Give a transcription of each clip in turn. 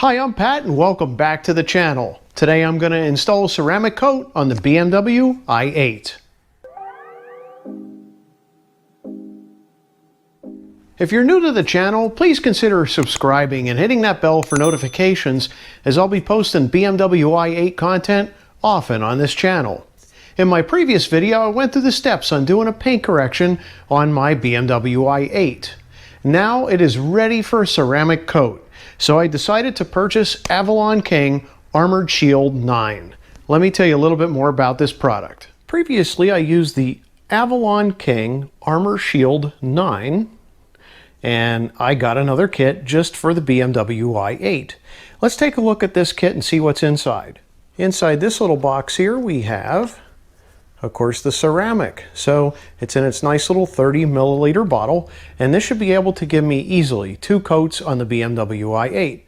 Hi, I'm Pat and welcome back to the channel. Today I'm going to install a ceramic coat on the BMW i8. If you're new to the channel, please consider subscribing and hitting that bell for notifications, as I'll be posting BMW i8 content often on this channel. In my previous video, I went through the steps on doing a paint correction on my BMW i8. Now it is ready for a ceramic coat. So I decided to purchase Avalon King Armored Shield 9. Let me tell you a little bit more about this product. Previously, I used the Avalon King Armor Shield 9, and I got another kit just for the BMW i8. Let's take a look at this kit and see what's inside. Inside this little box here, we have, of course, the ceramic. So it's in its nice little 30 milliliter bottle, and this should be able to give me easily 2 coats on the BMW i8.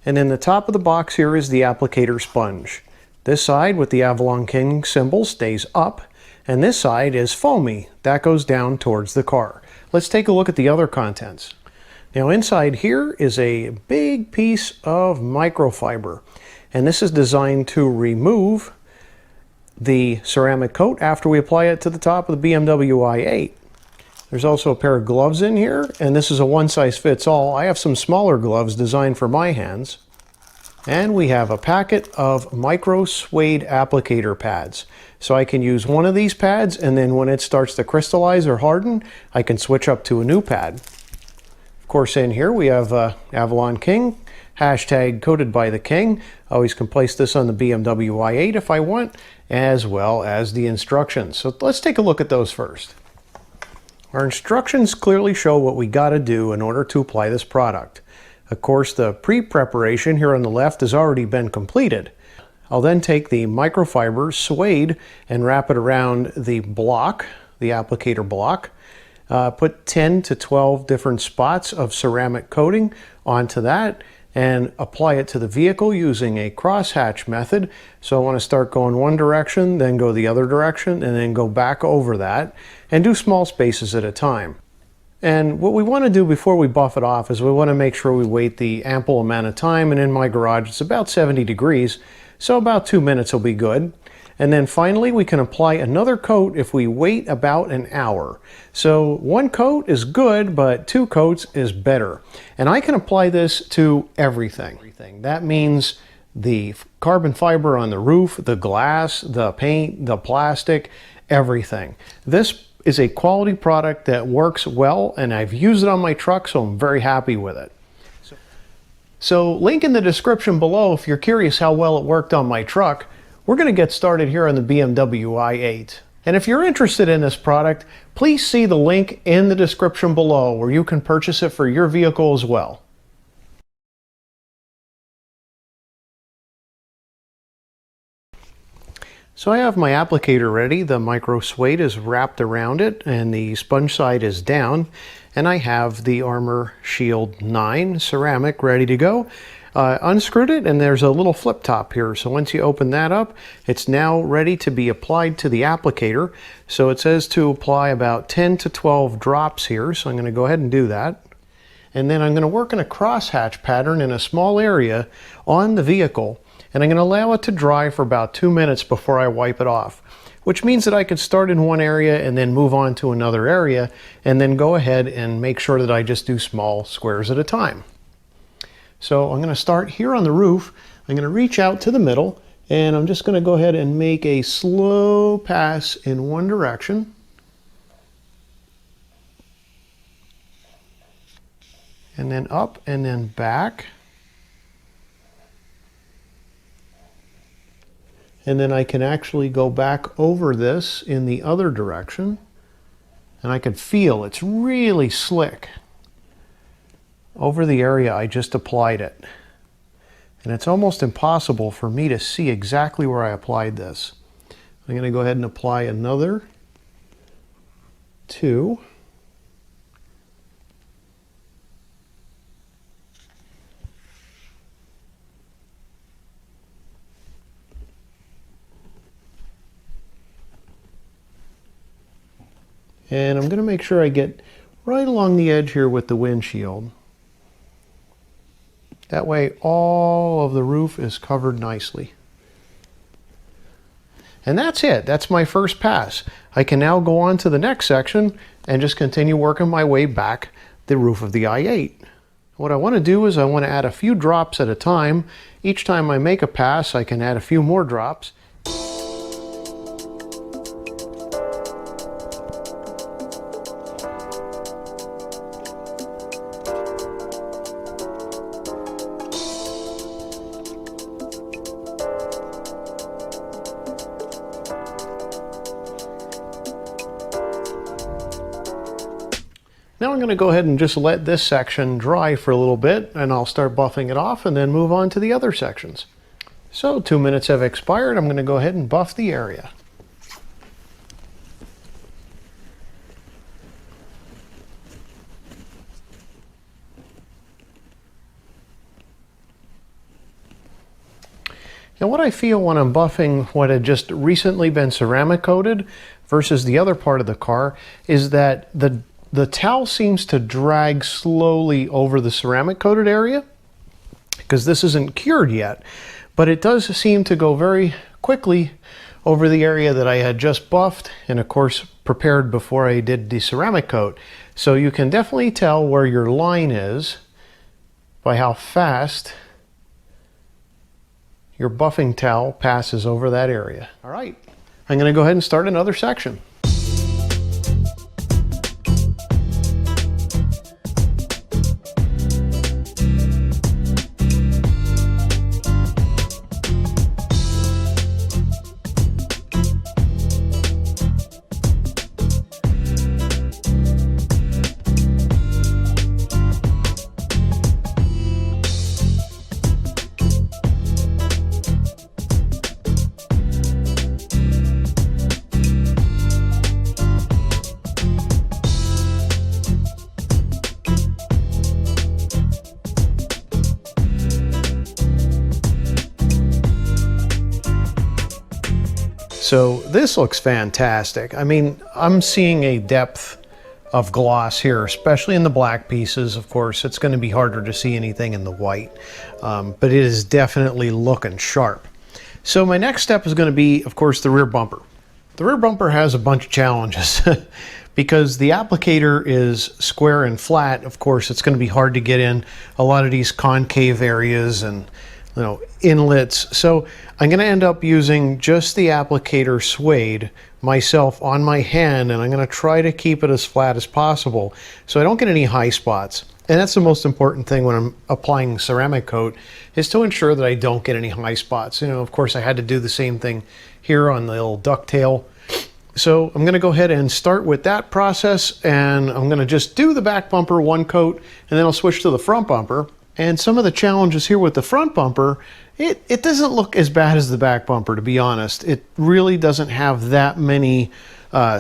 And in the top of the box here is the applicator sponge. This side with the Avalon King symbol stays up, and this side is foamy. That goes down towards the car. Let's take a look at the other contents. Now inside here is a big piece of microfiber, and this is designed to remove the ceramic coat after we apply it to the top of the BMW i8. There's also a pair of gloves in here, and this is a one-size-fits-all. I have some smaller gloves designed for my hands. And we have a packet of micro suede applicator pads. So I can use one of these pads, and then when it starts to crystallize or harden, I can switch up to a new pad. Of course, in here we have Avalon King, hashtag coated by the King. I always can place this on the BMW i8 if I want, as well as the instructions. So let's take a look at those first. Our instructions clearly show what we got to do in order to apply this product. Of course, the pre-preparation here on the left has already been completed. I'll then take the microfiber suede and wrap it around the block, the applicator block. Put 10 to 12 different spots of ceramic coating onto that and apply it to the vehicle using a crosshatch method. So I want to start going one direction, then go the other direction, and then go back over that, and do small spaces at a time. And what we want to do before we buff it off is we want to make sure we wait the ample amount of time, and in my garage it's about 70 degrees, so about 2 minutes will be good. And then finally we can apply another coat if we wait about an hour. So 1 coat is good, but 2 coats is better. And I can apply this to everything. That means the carbon fiber on the roof, the glass, the paint, the plastic, everything. This is a quality product that works well, and I've used it on my truck, so I'm very happy with it. So link in the description below if you're curious how well it worked on my truck. We're going to get started here on the BMW i8. And if you're interested in this product, please see the link in the description below where you can purchase it for your vehicle as well. So I have my applicator ready. The micro suede is wrapped around it and the sponge side is down. And I have the Armor Shield 9 ceramic ready to go. Unscrewed it, and there's a little flip top here. So once you open that up, it's now ready to be applied to the applicator. So it says to apply about 10 to 12 drops here. So I'm going to go ahead and do that. And then I'm going to work in a crosshatch pattern in a small area on the vehicle. And I'm going to allow it to dry for about 2 minutes before I wipe it off, which means that I could start in one area and then move on to another area, and then go ahead and make sure that I just do small squares at a time. So I'm going to start here on the roof. I'm going to reach out to the middle, and I'm just going to go ahead and make a slow pass in one direction. And then up and then back. And then I can actually go back over this in the other direction, and I can feel it's really slick over the area I just applied it. And it's almost impossible for me to see exactly where I applied this. I'm going to go ahead and apply another 2. And I'm going to make sure I get right along the edge here with the windshield. That way all of the roof is covered nicely. And that's it. That's my first pass. I can now go on to the next section and just continue working my way back the roof of the i8. What I want to do is I want to add a few drops at a time. Each time I make a pass, I can add a few more drops. Now I'm going to go ahead and just let this section dry for a little bit, and I'll start buffing it off and then move on to the other sections. So 2 minutes have expired. I'm going to go ahead and buff the area. Now what I feel when I'm buffing what had just recently been ceramic coated versus the other part of the car is that the towel seems to drag slowly over the ceramic coated area because this isn't cured yet, but it does seem to go very quickly over the area that I had just buffed and of course prepared before I did the ceramic coat. So you can definitely tell where your line is by how fast your buffing towel passes over that area. All right, I'm going to go ahead and start another section. So this looks fantastic. I mean, I'm seeing a depth of gloss here, especially in the black pieces. Of course, it's going to be harder to see anything in the white, but it is definitely looking sharp. So my next step is going to be, of course, the rear bumper. The rear bumper has a bunch of challenges because the applicator is square and flat. Of course, it's going to be hard to get in a lot of these concave areas and inlets. So I'm going to end up using just the applicator suede myself on my hand, and I'm going to try to keep it as flat as possible so I don't get any high spots. And that's the most important thing when I'm applying ceramic coat, is to ensure that I don't get any high spots. Of course I had to do the same thing here on the little ducktail. So I'm going to go ahead and start with that process, and I'm going to just do the back bumper one coat, and then I'll switch to the front bumper. And some of the challenges here with the front bumper, it doesn't look as bad as the back bumper, to be honest. It really doesn't have that many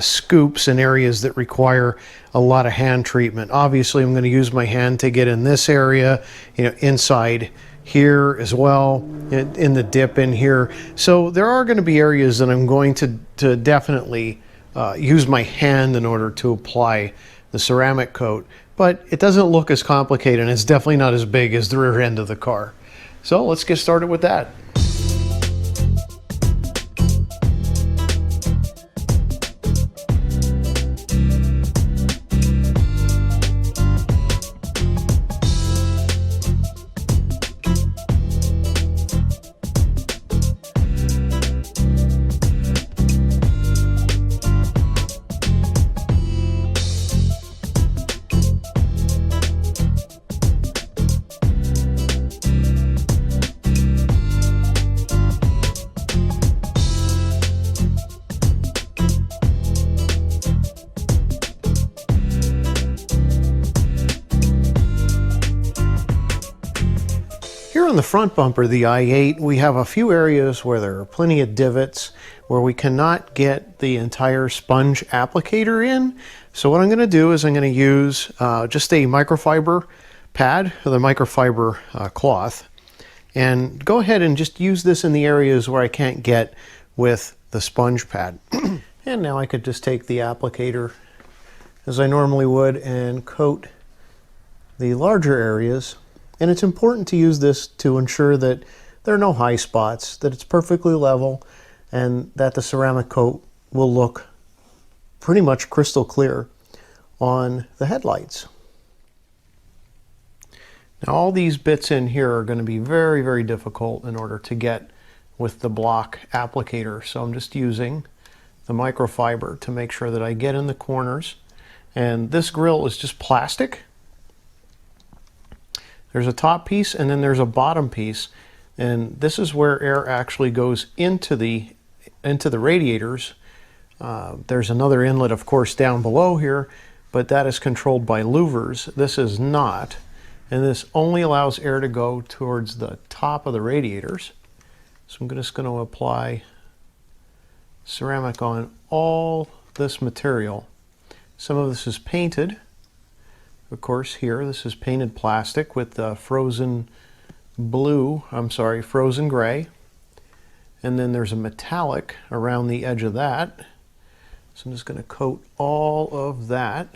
scoops and areas that require a lot of hand treatment. Obviously, I'm going to use my hand to get in this area, inside here as well, in the dip in here. So there are going to be areas that I'm going to definitely use my hand in order to apply the ceramic coat. But it doesn't look as complicated, and it's definitely not as big as the rear end of the car. So let's get started with that. Here on the front bumper, the i8, we have a few areas where there are plenty of divots where we cannot get the entire sponge applicator in. So what I'm going to do is I'm going to use just a microfiber pad, or the microfiber cloth, and go ahead and just use this in the areas where I can't get with the sponge pad. And now I could just take the applicator as I normally would and coat the larger areas And it's important to use this to ensure that there are no high spots, that it's perfectly level, and that the ceramic coat will look pretty much crystal clear on the headlights. Now all these bits in here are going to be very, very difficult in order to get with the block applicator. So I'm just using the microfiber to make sure that I get in the corners. And this grill is just plastic. There's a top piece and then there's a bottom piece. And this is where air actually goes into the radiators. There's another inlet, of course, down below here, but that is controlled by louvers. This is not. And this only allows air to go towards the top of the radiators. So I'm just going to apply ceramic on all this material. Some of this is painted. Of course, here, this is painted plastic with frozen gray. And then there's a metallic around the edge of that. So I'm just going to coat all of that.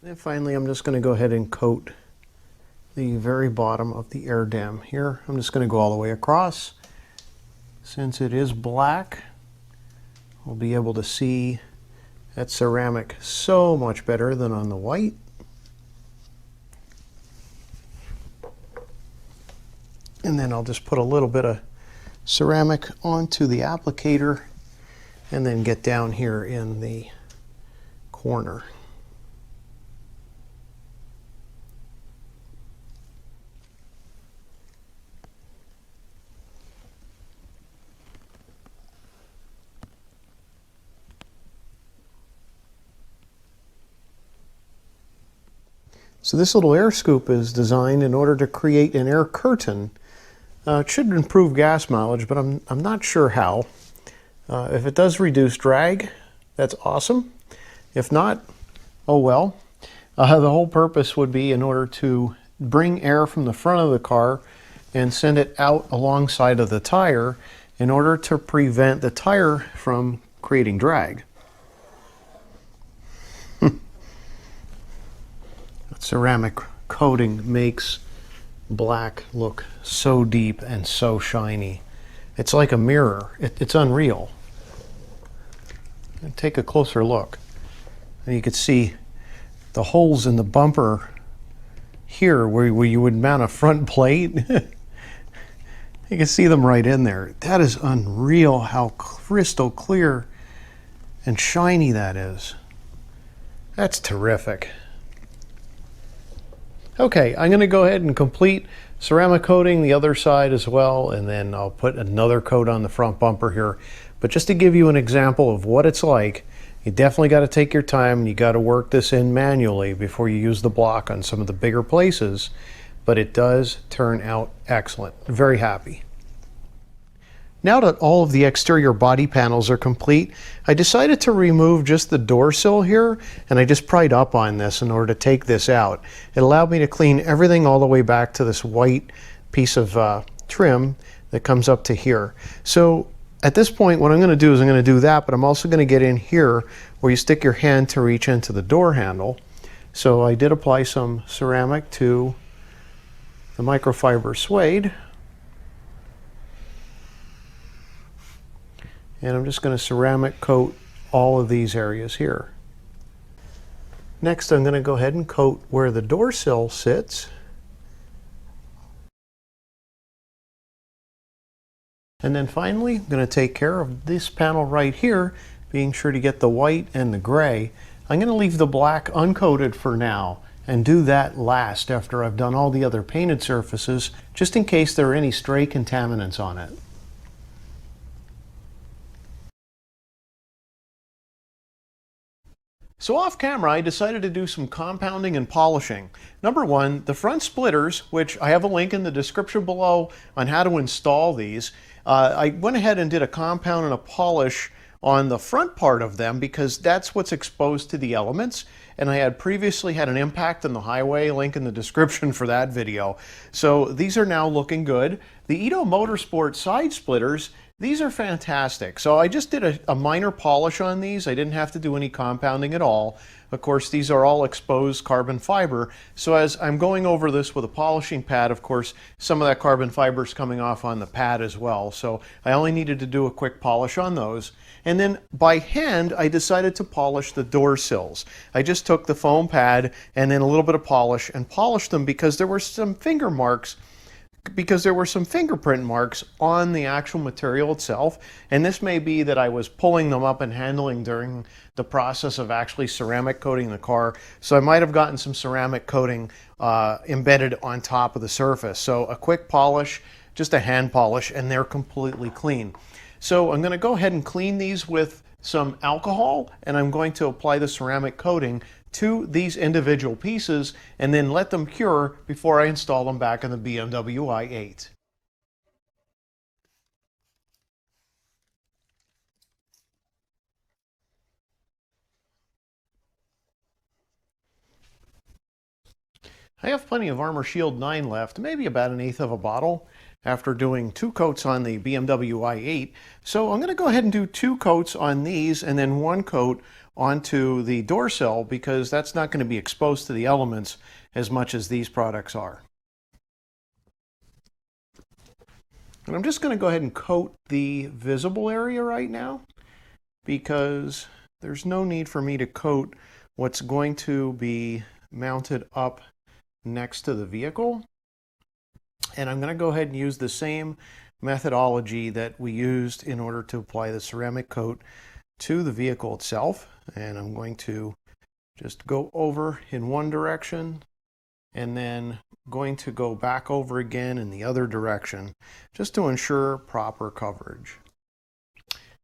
And finally, I'm just going to go ahead and coat the very bottom of the air dam here. I'm just going to go all the way across. Since it is black, we'll be able to see that ceramic so much better than on the white. And then I'll just put a little bit of ceramic onto the applicator and then get down here in the corner. So this little air scoop is designed in order to create an air curtain. It should improve gas mileage, but I'm not sure how. If it does reduce drag, that's awesome. If not, oh well. The whole purpose would be in order to bring air from the front of the car and send it out alongside of the tire in order to prevent the tire from creating drag. Ceramic coating makes black look so deep and so shiny. It's like a mirror. It's unreal. And take a closer look. And you can see the holes in the bumper here where you would mount a front plate. You can see them right in there. That is unreal how crystal clear and shiny that is. That's terrific. Okay, I'm going to go ahead and complete ceramic coating the other side as well, and then I'll put another coat on the front bumper here. But just to give you an example of what it's like, you definitely got to take your time and you got to work this in manually before you use the block on some of the bigger places. But it does turn out excellent. Very happy. Now that all of the exterior body panels are complete, I decided to remove just the door sill here, and I just pried up on this in order to take this out. It allowed me to clean everything all the way back to this white piece of trim that comes up to here. So at this point, what I'm going to do is I'm going to do that, but I'm also going to get in here where you stick your hand to reach into the door handle. So I did apply some ceramic to the microfiber suede. And I'm just going to ceramic coat all of these areas here. Next, I'm going to go ahead and coat where the door sill sits. And then finally, I'm going to take care of this panel right here, being sure to get the white and the gray. I'm going to leave the black uncoated for now and do that last after I've done all the other painted surfaces, just in case there are any stray contaminants on it. So off camera, I decided to do some compounding and polishing. Number one, the front splitters, which I have a link in the description below on how to install these. I went ahead and did a compound and a polish on the front part of them because that's what's exposed to the elements. And I had previously had an impact on the highway, link in the description for that video. So these are now looking good. The Ito Motorsport side splitters, these are fantastic. So I just did a minor polish on these. I didn't have to do any compounding at all. Of course, these are all exposed carbon fiber. So as I'm going over this with a polishing pad, of course, some of that carbon fiber is coming off on the pad as well. So I only needed to do a quick polish on those. And then by hand, I decided to polish the door sills. I just took the foam pad and then a little bit of polish and polished them because there were some fingerprint marks on the actual material itself, and this may be that I was pulling them up and handling during the process of actually ceramic coating the car, so I might have gotten some ceramic coating embedded on top of the surface. So a quick polish, just a hand polish, and they're completely clean. So I'm going to go ahead and clean these with some alcohol, and I'm going to apply the ceramic coating to these individual pieces and then let them cure before I install them back in the BMW i8. I have plenty of Armor Shield 9 left, maybe about 1/8 of a bottle after doing 2 coats on the BMW i8. So I'm going to go ahead and do 2 coats on these and then 1 coat onto the door sill because that's not going to be exposed to the elements as much as these products are. And I'm just going to go ahead and coat the visible area right now because there's no need for me to coat what's going to be mounted up next to the vehicle. And I'm going to go ahead and use the same methodology that we used in order to apply the ceramic coat to the vehicle itself. And I'm going to just go over in one direction and then going to go back over again in the other direction just to ensure proper coverage.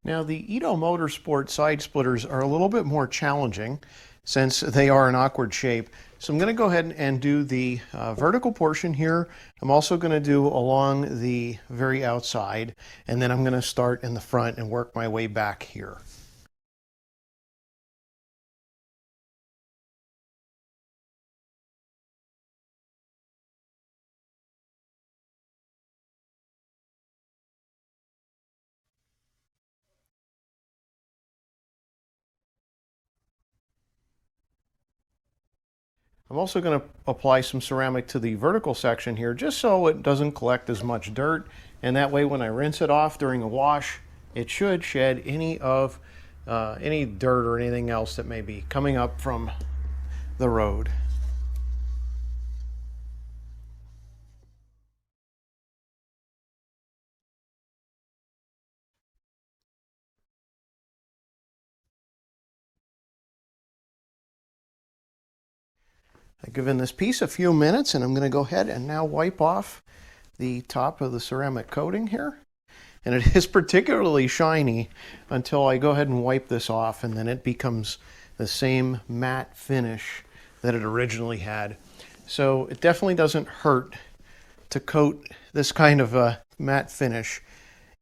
Now the Ito Motorsport side splitters are a little bit more challenging since they are an awkward shape. So I'm going to go ahead and do the vertical portion here. I'm also going to do along the very outside, and then I'm going to start in the front and work my way back here. I'm also going to apply some ceramic to the vertical section here just so it doesn't collect as much dirt, and that way when I rinse it off during a wash it should shed any dirt or anything else that may be coming up from the road. I've given this piece a few minutes and I'm going to go ahead and now wipe off the top of the ceramic coating here. And it is particularly shiny until I go ahead and wipe this off, and then it becomes the same matte finish that it originally had. So it definitely doesn't hurt to coat this kind of a matte finish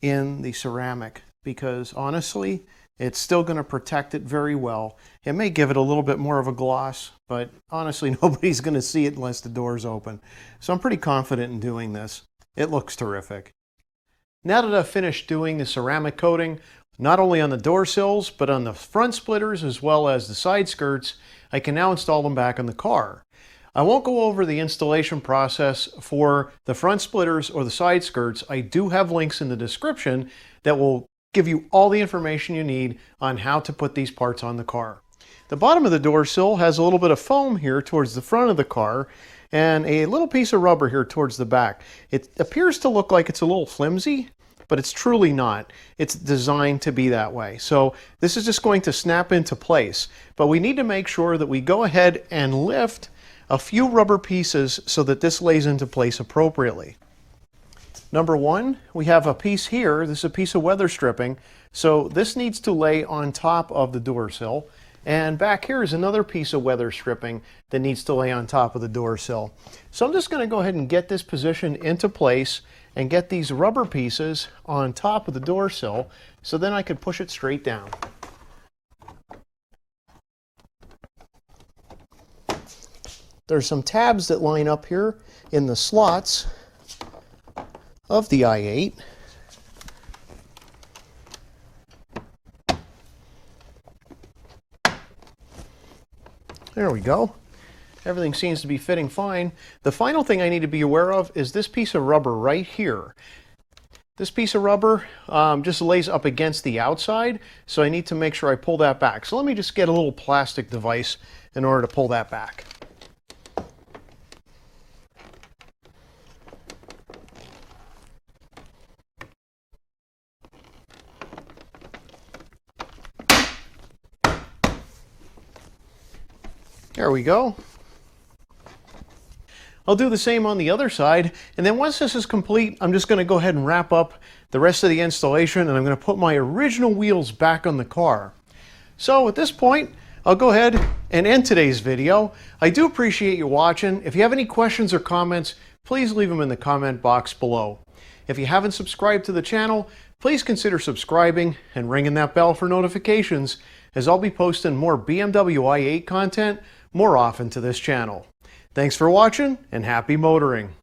in the ceramic because honestly, it's still going to protect it very well. It may give it a little bit more of a gloss, but honestly, nobody's going to see it unless the door's open. So I'm pretty confident in doing this. It looks terrific. Now that I've finished doing the ceramic coating, not only on the door sills, but on the front splitters as well as the side skirts, I can now install them back in the car. I won't go over the installation process for the front splitters or the side skirts. I do have links in the description that will give you all the information you need on how to put these parts on the car. The bottom of the door sill has a little bit of foam here towards the front of the car and a little piece of rubber here towards the back. It appears to look like it's a little flimsy, but it's truly not. It's designed to be that way. So this is just going to snap into place, but we need to make sure that we go ahead and lift a few rubber pieces so that this lays into place appropriately. Number one, we have a piece here. This is a piece of weather stripping. So this needs to lay on top of the door sill. And back here is another piece of weather stripping that needs to lay on top of the door sill. So I'm just going to go ahead and get this position into place and get these rubber pieces on top of the door sill so then I can push it straight down. There's some tabs that line up here in the slots of the i8. There we go. Everything seems to be fitting fine. The final thing I need to be aware of is this piece of rubber right here. This piece of rubber just lays up against the outside, so I need to make sure I pull that back. So let me just get a little plastic device in order to pull that back. There we go. I'll do the same on the other side, and then once this is complete, I'm just going to go ahead and wrap up the rest of the installation, and I'm going to put my original wheels back on the car. So at this point, I'll go ahead and end today's video. I do appreciate you watching. If you have any questions or comments, please leave them in the comment box below. If you haven't subscribed to the channel, please consider subscribing and ringing that bell for notifications, as I'll be posting more BMW i8 content more often to this channel. Thanks for watching, and happy motoring!